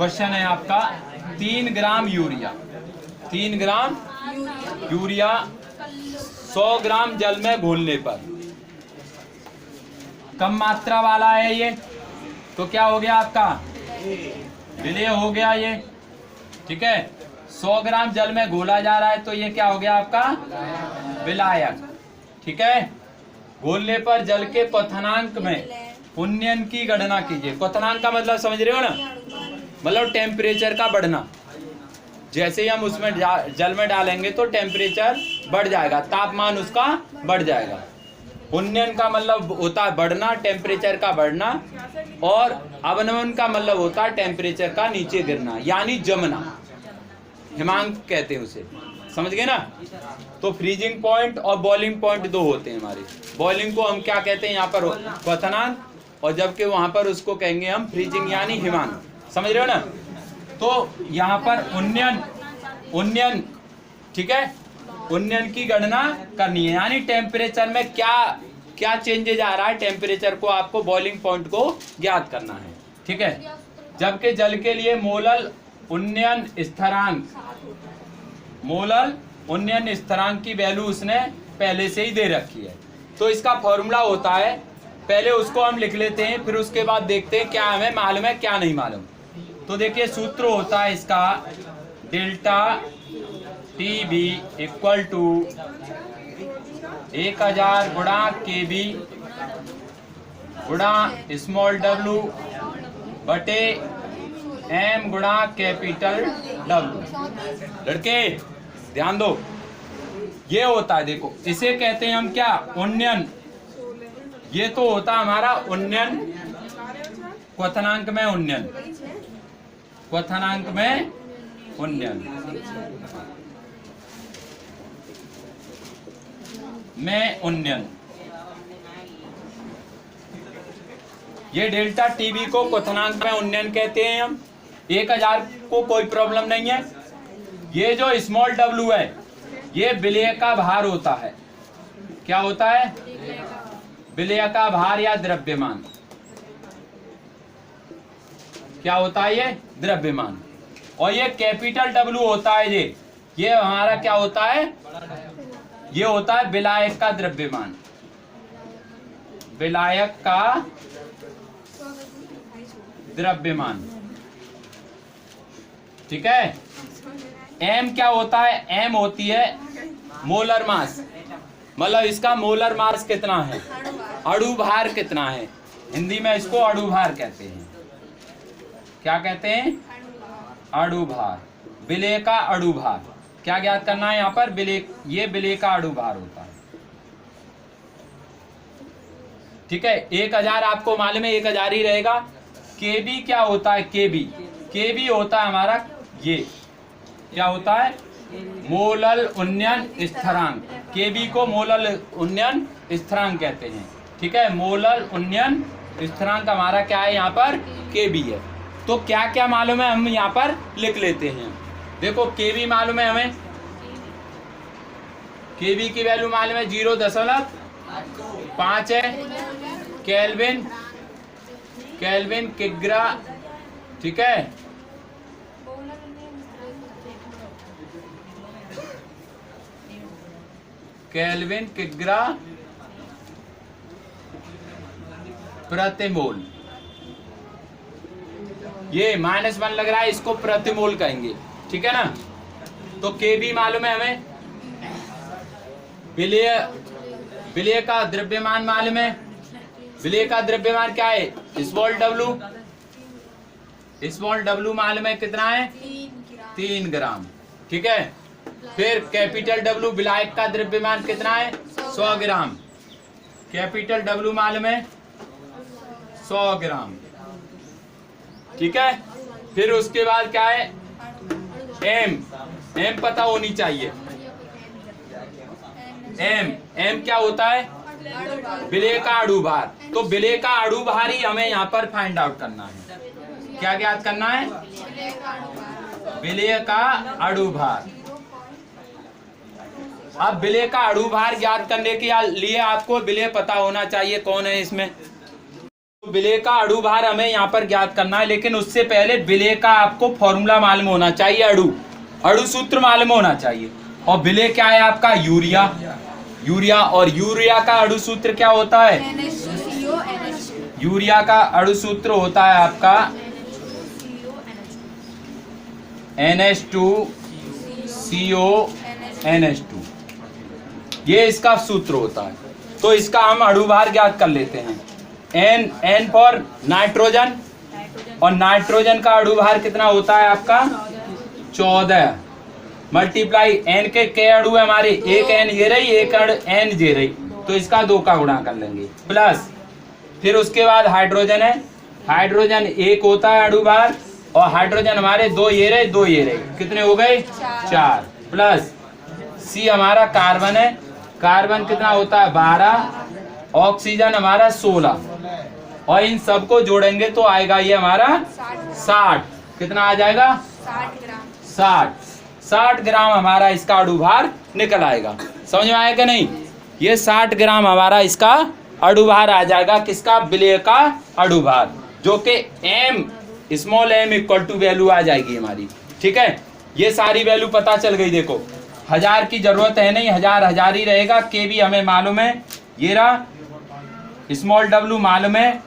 Question है आपका 3 gram urea, 3 gram urea 100 ग्राम जल में घोलने पर कम मात्रा वाला है ये, तो क्या हो गया आपका विलेय हो गया ये। ठीक है, 100 ग्राम जल में घोला जा रहा है तो ये क्या हो गया आपका विलायक। ठीक है, घोलने पर जल के क्वथनांक में उन्नयन की गणना कीजिए। क्वथनांक का मतलब समझ रहे हो ना, मतलब टेम्परेचर का बढ़ना। जैसे ही हम उसमें जल में डालेंगे तो टेम्परेचर बढ़ जाएगा, तापमान उसका बढ़ जाएगा। उन्नयन का मतलब होता है बढ़ना, टेम्परेचर का बढ़ना, और अवनमन का मतलब होता है टेम्परेचर का नीचे गिरना, यानी जमना, हिमांक कहते हैं उसे। समझ गए ना। तो फ्रीजिंग पॉइंट और बॉइलिंग पॉइंट दो होते हैं हमारे। बॉइलिंग को हम क्या कहते हैं यहाँ पर क्वथनांक, और जबकि वहां पर उसको कहेंगे हम फ्रीजिंग यानी हिमांक। समझ रहे हो ना। तो यहाँ पर उन्नयन ठीक है, उन्नयन की गणना करनी है, यानी टेम्परेचर में क्या चेंजेज आ रहा है, टेम्परेचर को आपको बॉइलिंग पॉइंट को ज्ञात करना है। ठीक है, जबकि जल के लिए मोलल उन्नयन स्थिरांक की वैल्यू उसने पहले से ही दे रखी है। तो इसका फॉर्मूला होता है, पहले उसको हम लिख लेते हैं, फिर उसके बाद देखते हैं क्या हमें मालूम है क्या नहीं मालूम। तो देखिए सूत्र होता है इसका डेल्टा TB इक्वल टू 1000 गुणा KB गुणा स्मॉल w बटे M गुणा कैपिटल W। लड़के ध्यान दो, ये होता है, देखो इसे कहते हैं हम क्या उन्नयन। ये तो होता है हमारा उन्नयन, क्वथनांक में उन्नयन, क्वथनांक में उन्नयन में उन्नयन। ये डेल्टा TB को क्वथनांक में उन्नयन कहते हैं हम। 1000 को कोई प्रॉब्लम नहीं है। ये जो स्मॉल w है ये विलेय का भार होता है। क्या होता है? विलेय का भार या द्रव्यमान। क्या होता है? ये द्रव्यमान। और ये कैपिटल W होता है, ये हमारा क्या होता है? ये होता है विलायक का द्रव्यमान, विलायक का द्रव्यमान। ठीक है। M क्या होता है? M होती है मोलर मास, मतलब इसका मोलर मास कितना है, अणु भार कितना है। हिंदी में इसको अणु भार कहते हैं। क्या कहते हैं? अणु भार। विलेय का अणु भार क्या ज्ञात करना है यहाँ पर? विलेय, ये विलेय का अणु भार होता है। ठीक है। 1000 आपको मालूम है 1000 ही रहेगा। KB क्या होता है? KB होता है हमारा, ये क्या होता है? मोलल उन्नयन स्थिरांक। KB को मोलल उन्नयन स्थिरांक कहते हैं। ठीक है, मोलल उन्नयन स्थिरांक हमारा क्या है यहाँ पर? KB है। तो क्या क्या मालूम है हम यहाँ पर लिख लेते हैं। देखो KB मालूम है हमें, KB की वैल्यू मालूम है 0.5 है। केल्विन किग्रा। ठीक है, केल्विन किग्रा प्रति मोल। ये -1 लग रहा है, इसको प्रति मोल कहेंगे। ठीक है ना। तो KB मालूम है हमें, विलेय का द्रव्यमान मालूम है। विलेय का द्रव्यमान क्या है? स्मॉल W मालूम है कितना है? 3 ग्राम। ठीक है। फिर कैपिटल W विलायक का द्रव्यमान कितना है? 100 ग्राम। कैपिटल W मालूम है 100 ग्राम। ठीक है। फिर उसके बाद क्या है? M पता होनी चाहिए। M क्या होता है? विलेय का अणु भार। तो विलेय का अणु भार ही हमें यहाँ पर फाइंड आउट करना है। क्या ज्ञात करना है? विलेय का अणु भार। अब विलेय का अणु भार ज्ञात करने के लिए आपको विलेय पता होना चाहिए कौन है इसमें। विलेय का अणु भार हमें यहाँ पर ज्ञात करना है, लेकिन उससे पहले विलेय का आपको फॉर्मूला मालूम होना चाहिए, अणु सूत्र मालूम होना चाहिए। और विलेय क्या है आपका? यूरिया। और यूरिया का अणु सूत्र क्या होता है? यूरिया का अणु सूत्र होता है आपका NH2CONH2, ये इसका सूत्र होता है। तो इसका हम अणु भार ज्ञात कर लेते हैं। N फॉर नाइट्रोजन, और नाइट्रोजन का अणु भार कितना होता है आपका? 14 मल्टीप्लाई N के अणु है हमारे, एक N ये रही, एक N ये रही, तो इसका 2 का गुणा कर लेंगे, प्लस फिर उसके बाद हाइड्रोजन है, हाइड्रोजन 1 होता है अणु भार, और हाइड्रोजन हमारे 2 ये रहे, 2 ये रहे, कितने हो गए? 4, प्लस C हमारा कार्बन है, कार्बन कितना होता है? 12, ऑक्सीजन हमारा 16, और इन सबको जोड़ेंगे तो आएगा ये हमारा 60। कितना आ जाएगा? 60 ग्राम हमारा इसका अणु भार निकल आएगा। समझ में आया कि नहीं? ये 60 ग्राम हमारा इसका अणु भार आ जाएगा। किसका? विलेय का अणु भार, जो कि small m equal to value आ जाएगी हमारी। ठीक है, ये सारी वैल्यू पता चल गई। देखो, हजार की जरूरत है नहीं, हजार ही रहेगा। के भी हमें मालूम है, ये रहा, स्मॉल w मालूम है,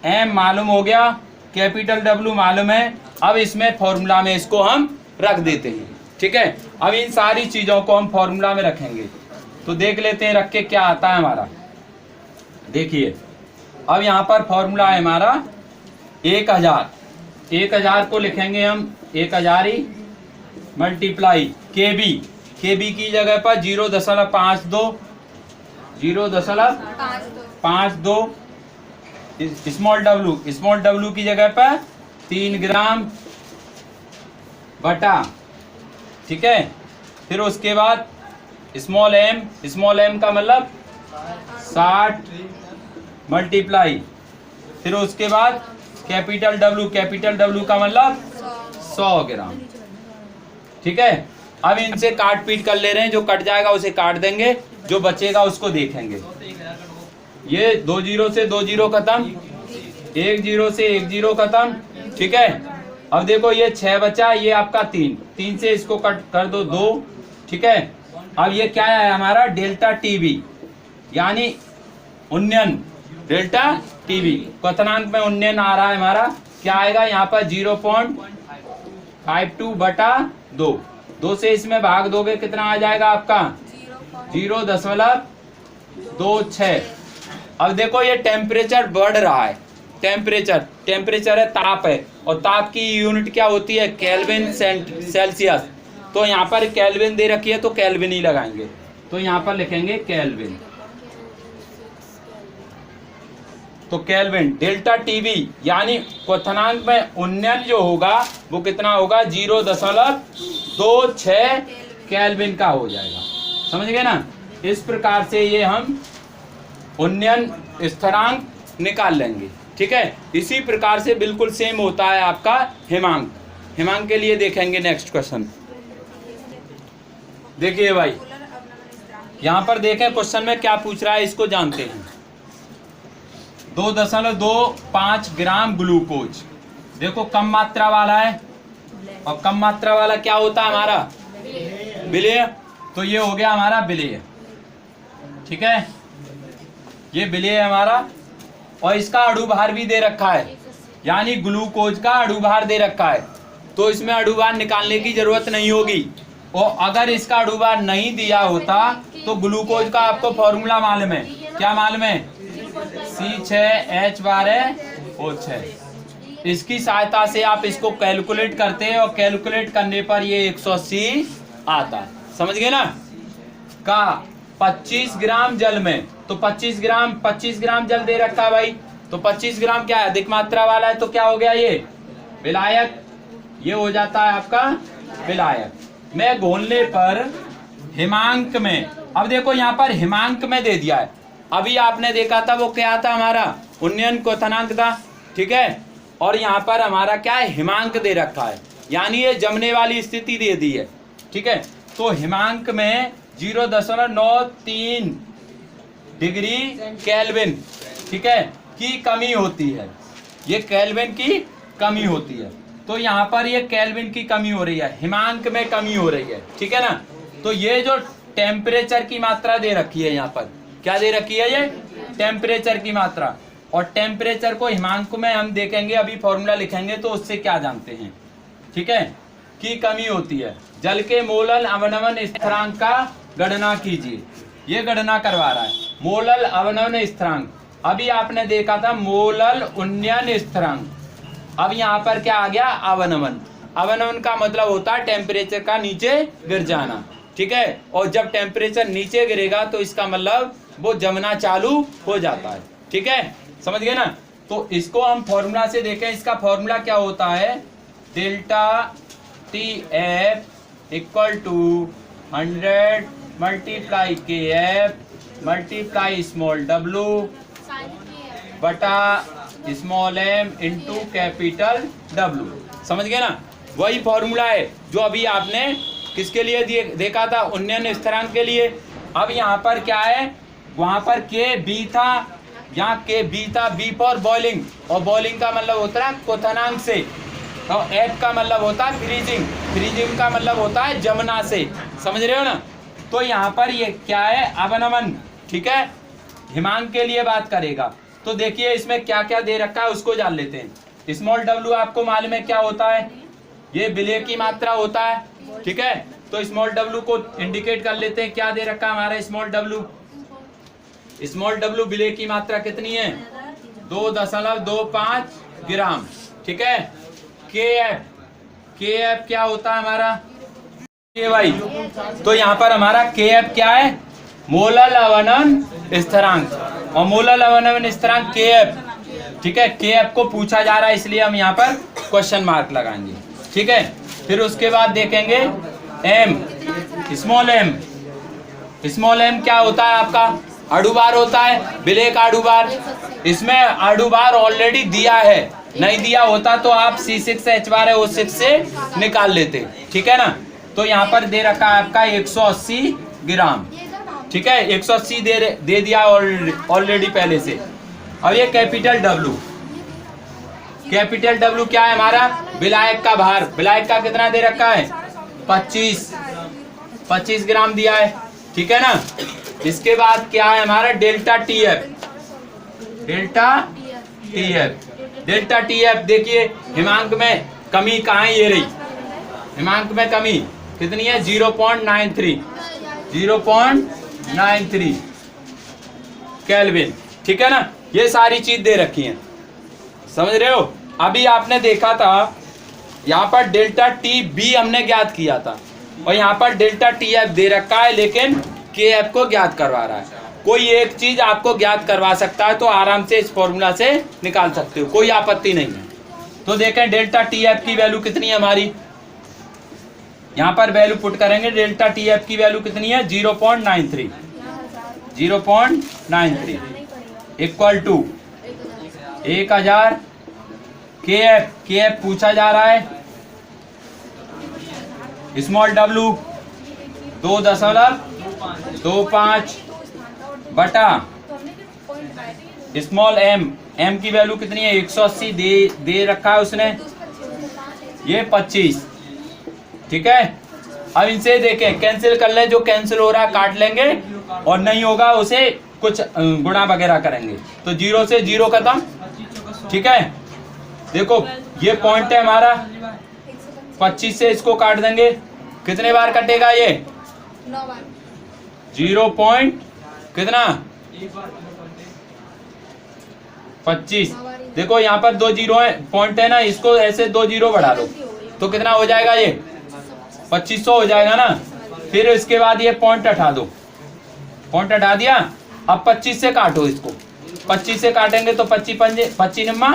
m मालूम हो गया, कैपिटल W मालूम है। अब इसमें फॉर्मूला में इसको हम रख देते हैं। ठीक है, अब इन सारी चीजों को हम फॉर्मूला में रखेंगे, तो देख लेते हैं रख के क्या आता है हमारा। देखिए, अब यहाँ पर फॉर्मूला है हमारा 1000 को लिखेंगे हम 1000 ही मल्टीप्लाई केबी की जगह पर 0.52 स्मॉल w की जगह पर 3 ग्राम बटा। ठीक है, फिर उसके बाद स्मॉल m का मतलब 60 मल्टीप्लाई, फिर उसके बाद कैपिटल W का मतलब 100 ग्राम। ठीक है, अब इनसे काट पीट कर ले रहे हैं, जो कट जाएगा उसे काट देंगे, जो बचेगा उसको देखेंगे। ये 2 0 से 2 0 खत्म, 1 0 से 1 0 खत्म। ठीक है, अब देखो ये 6 बचा, ये आपका 3 से इसको कट कर दो 2। ठीक है, अब ये क्या है हमारा? डेल्टा टीवी, यानी उन्नयन, डेल्टा टीवी क्वथनांक में उन्नयन आ रहा है हमारा। क्या आएगा यहाँ पर? 0.52 बटा 2 से इसमें भाग दोगे, कितना आ जाएगा आपका? 0.26। अब देखो ये टेम्परेचर बढ़ रहा है, टेम्परेचर है, ताप है, और ताप की यूनिट क्या होती है? Kelvin Celsius. तो यहाँ पर केल्विन दे रखी है, तो केल्विन ही लगाएंगे, तो यहाँ पर लिखेंगे केल्विन। तो केल्विन डेल्टा टीवी यानी क्वथनांक में उन्नयन जो होगा वो कितना होगा? 0.26 केल्विन का हो जाएगा। समझ गए ना? इस प्रकार से ये हम उन्नयन स्थिरांक निकाल लेंगे। ठीक है, इसी प्रकार से बिल्कुल सेम होता है आपका हिमांक के लिए देखेंगे नेक्स्ट क्वेश्चन। देखिए भाई, यहाँ पर देखें क्वेश्चन में क्या पूछ रहा है, इसको जानते हैं। 2.25 ग्राम ग्लूकोज, देखो कम मात्रा वाला है, और कम मात्रा वाला क्या होता है हमारा? विलेय। तो ये हो गया हमारा विलेय। ठीक है, ये विलेय है हमारा, और इसका अणु भार भी दे रखा है, यानी ग्लूकोज का अणु भार दे रखा है, तो इसमें अणु भार निकालने की जरूरत नहीं होगी। और अगर इसका अणु भार नहीं दिया होता तो ग्लूकोज का आपको फॉर्मूला मालूम है, क्या मालूम है? C6H12O6। इसकी सहायता से आप इसको कैलकुलेट करते हैं, और कैलकुलेट करने पर ये 180 आता। समझ गए ना? का 25 ग्राम जल में, तो 25 ग्राम जल दे रखा है भाई, तो 25 ग्राम क्या है? अधिक मात्रा वाला है, तो क्या हो गया? ये विलायक, ये हो जाता है आपका विलायक। में घोलने पर हिमांक में, अब देखो यहाँ पर हिमांक में दे दिया है, अभी आपने देखा था वो क्या था हमारा? उन्नयन क्वथनांक था। ठीक है, और यहाँ पर हमारा क्या है? हिमांक दे रखा है, यानी ये जमने वाली स्थिति दे दी है। ठीक है, तो हिमांक में 0.93 डिग्री केल्विन। ठीक है, की कमी होती है, ये केल्विन की कमी होती है। तो यहाँ पर ये केल्विन की कमी हो रही है, हिमांक में कमी हो रही है, ठीक है ना। तो ये जो टेम्परेचर की मात्रा दे रखी है, यहाँ पर क्या दे रखी है, ये टेम्परेचर की मात्रा। और टेम्परेचर को हिमांक में हम देखेंगे, अभी फॉर्मूला लिखेंगे तो उससे क्या जानते हैं, ठीक है। की कमी होती है, जल के मोलल अवनमन स्थिरांक का गणना कीजिए। ये गणना करवा रहा है मोलल अवनमन स्थिरांक। अभी आपने देखा था मोलल उन्नयन स्थिरांक, अब यहाँ पर क्या आ गया, अवनमन। अवनमन का मतलब होता है टेम्परेचर का नीचे गिर जाना, ठीक है। और जब टेम्परेचर नीचे गिरेगा तो इसका मतलब वो जमना चालू हो जाता है, ठीक है, समझ गए ना। तो इसको हम फॉर्मूला से देखें, इसका फॉर्मूला क्या होता है, delta T F equal to 100 multiply K F multiply small W बटा small M into capital W. समझ गए ना, वही फॉर्मूला है जो अभी आपने किसके लिए देखा था, उन्नयन स्थिरांक के लिए। अब यहाँ पर क्या है, वहां पर के बी था, यहाँ के बी था, बी फॉर बॉइलिंग, और बॉइलिंग का मतलब होता है क्वथनांक से, और एफ का मतलब होता है फ्रीजिंग, फ्रीजिंग का मतलब होता है जमना से, समझ रहे हो ना। तो यहाँ पर ये क्या है, अवनमन, ठीक है, हिमांक के लिए बात करेगा। तो देखिए इसमें क्या क्या दे रखा है उसको जान लेते हैं। स्मॉल डब्ल्यू आपको मालूम है क्या होता है, ये विलय की मात्रा होता है, ठीक है। तो स्मॉल डब्ल्यू को इंडिकेट कर लेते हैं, क्या दे रखा है हमारा स्मॉल डब्ल्यू। स्मॉल डब्ल्यू विलय की मात्रा कितनी है, 2.25 ग्राम, ठीक है। के एफ क्या होता है हमारा, के वाई। तो यहाँ पर हमारा के एफ क्या है, मोलल अवनमन स्थिरांक, और मोलल अवनमन स्थिरांक के एफ, ठीक है। के एफ को पूछा जा रहा है इसलिए हम यहाँ पर क्वेश्चन मार्क लगाएंगे, ठीक है। फिर उसके बाद देखेंगे M, small M. Small M क्या होता है आपका, अणुभार होता है, विलय का अणुभार। इसमें अणुभार ऑलरेडी दिया है, नहीं दिया होता तो आप C6H12O6 से निकाल लेते, ठीक है ना। तो यहाँ पर दे रखा है आपका 180 ग्राम, ठीक है, 180 दे दिया ऑलरेडी पहले से। अब ये कैपिटल डब्लू, कैपिटल डब्लू क्या है हमारा, विलायक का भार। विलायक का कितना दे रखा है, 25 ग्राम दिया है, ठीक है ना। इसके बाद क्या है हमारा delta T F, delta T F, delta T F. देखिए हिमांक में कमी कहाँ है, ये रही हिमांक में कमी कितनी है, 0.93 केल्विन, ठीक है ना। ये सारी चीज दे रखी है, समझ रहे हो। अभी आपने देखा था यहाँ पर डेल्टा टी बी हमने ज्ञात किया था, और यहाँ पर डेल्टा टी एफ दे रखा है, लेकिन के एफ को ज्ञात करवा रहा है। कोई एक चीज आपको ज्ञात करवा सकता है तो आराम से इस फॉर्मूला से निकाल सकते हो, कोई आपत्ति नहीं है। तो देखें डेल्टा टी एफ की वैल्यू कितनी है हमारी, यहाँ पर वैल्यू पुट करेंगे, डेल्टा टी एफ की वैल्यू कितनी है, 0.93 इक्वल टू 1000 के एफ पूछा जा रहा है। स्मॉल डब्लू 2.25 बटा स्मॉल एम की वैल्यू कितनी है, 180 दे रखा है उसने, ये 25, ठीक है। अब इनसे देखें, कैंसिल कर ले, जो कैंसिल हो रहा है काट लेंगे, और नहीं होगा उसे कुछ गुणा वगैरह करेंगे। तो 0 से 0 खत्म, ठीक है। देखो ये पॉइंट है हमारा, 25 से इसको काट देंगे, कितने बार कटेगा ये, 0 पॉइंट कितना, 25। देखो यहाँ पर 2 जीरो है, पॉइंट है ना, इसको ऐसे 2 जीरो बढ़ा लो तो कितना हो जाएगा, ये 2500 हो जाएगा ना। फिर इसके बाद ये पॉइंट हटा दो, पॉइंट हटा दिया। अब 25 से काटो इसको, 25 से काटेंगे तो 25 निम्मा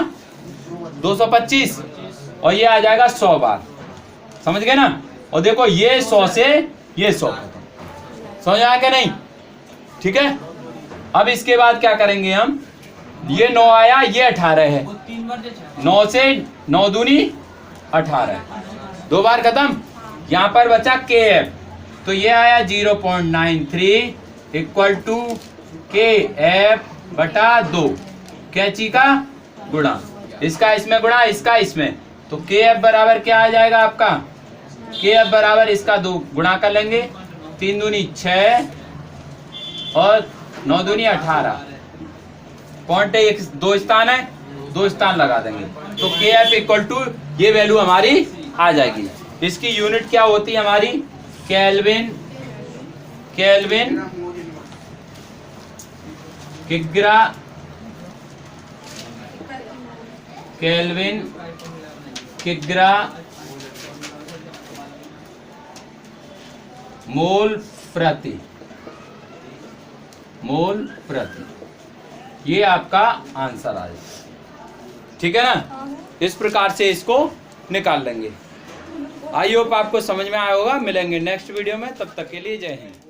225, और ये आ जाएगा 100 बार, समझ गए ना। और देखो ये 100 से ये 100, समझ आया क्या नहीं, ठीक है। अब इसके बाद क्या करेंगे हम, ये 9 आया, ये 18 है, 9 से 9 दूनी 18, 2 बार खत्म। यहाँ पर बचा के एफ, तो ये आया 0.93 इक्वल टू के एफ बटा 2। कैंची का गुणा, इसका इसमें गुणा, इसका इसमें, तो KF बराबर क्या आ जाएगा आपका, KF बराबर इसका 2 गुणा कर लेंगे, 3 दूनी 6 और 9 दूनी 18, पॉइंट एक 2 स्थान है, 2 स्थान लगा देंगे, तो KF इक्वल टू ये वैल्यू हमारी आ जाएगी। इसकी यूनिट क्या होती है हमारी, केल्विन, केल्विन किग्रा, केल्विन किग्रा मोल प्रति, मोल प्रति, ये आपका आंसर आएगा। ठीक है ना, इस प्रकार से इसको निकाल लेंगे। आई होप आपको समझ में आया होगा। मिलेंगे नेक्स्ट वीडियो में, तब तक के लिए जय हिंद।